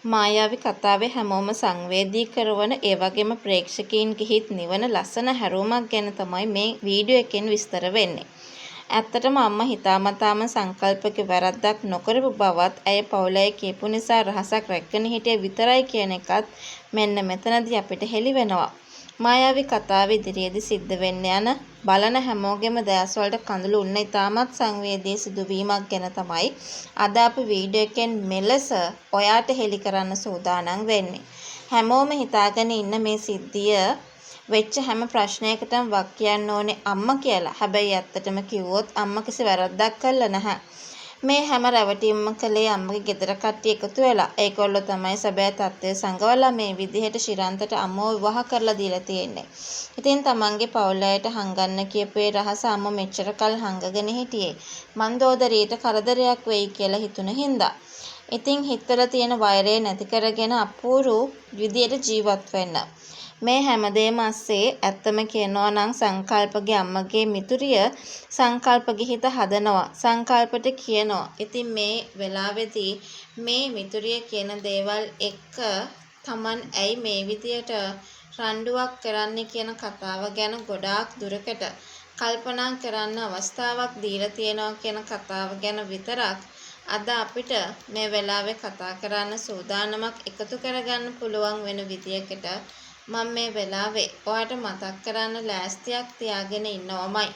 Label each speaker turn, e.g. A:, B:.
A: මායාවී කතාවේ හැමෝම සංවේදී කරවන ඒ වගේම ප්‍රේක්ෂකයින්ගේ හිත් නිවන ලස්සන හැරවුමක් ගැන තමයි මේ වීඩියෝ එකෙන් විස්තර වෙන්නේ. ඇත්තටම අම්මා හිතාමතාම සංකල්පක වැරද්දක් නොකරපු බවත් ඇය පවුලේ කියපු නිසා රහසක් රැකගෙන හිටිය විතරයි කියන එකත් මෙන්න මෙතනදී අපිට හෙළි වෙනවා. මායාවී කතාව ඉදිරියේදී සිද්ධ වෙන්න යන බලන හැමෝගෙම දැස්වලට කඳුළු උන්න ඉතාමත් සංවේදී සිදුවීමක් ගැන තමයි අද අපි වීඩියෝ එකෙන් මෙලෙස ඔයාට හෙළි කරන්න සූදානම් වෙන්නේ. හැමෝම හිතාගෙන ඉන්න මේ සිද්ධිය වෙච්ච හැම ප්‍රශ්නයකටම වක් කියන්න ඕනේ අම්මා කියලා. හැබැයි ඇත්තටම කිව්වොත් අම්මා කිසි වැරද්දක් කළා නැහැ. මේ හැම රැවටීමම කළේ අම්මගේ ගෙදර කට්ටිය එකතු වෙලා. ඒගොල්ලෝ තමයි සැබෑ තත්ත්වය සංගවලා මේ විදිහට ශිරන්තට අම්මව විවාහ කරලා දීලා තියෙන්නේ. ඉතින් තමන්ගේ පවුල් අයට හංගන්න කියපු ඒ රහස අම්මා මෙච්චර කල් හංගගෙන හිටියේ මන්දෝදරියට කරදරයක් වෙයි කියලා හිතුන හින්දා. ඉතින් හිතවල තියෙන වෛරය නැති කරගෙන අපූරු විදියට ජීවත් වෙන්න. මේ හැමදේම අස්සේ ඇත්තම කියනවා නම් සංකල්පගේ අම්මගේ මිතුරිය සංකල්පගේ හිත හදනවා. සංකල්පට කියනවා. ඉතින් මේ වෙලාවේදී මේ මිතුරිය කියන දේවල් එක්ක Taman ඇයි මේ විදියට රණ්ඩුවක් කරන්නේ කියන කතාව ගැන ගොඩාක් දුරකට කල්පනා කරන්න අවස්ථාවක් දීලා තියෙනවා කියන කතාව ගැන විතරක් අද අපිට මේ වෙලාවේ කතා කරන්න සූදානමක් එකතු කරගන්න පුළුවන් වෙන විදියකට මම මේ වෙලාවේ ඔයාලට මතක් කරන්න ලෑස්තියක් තියාගෙන ඉන්නවමයි.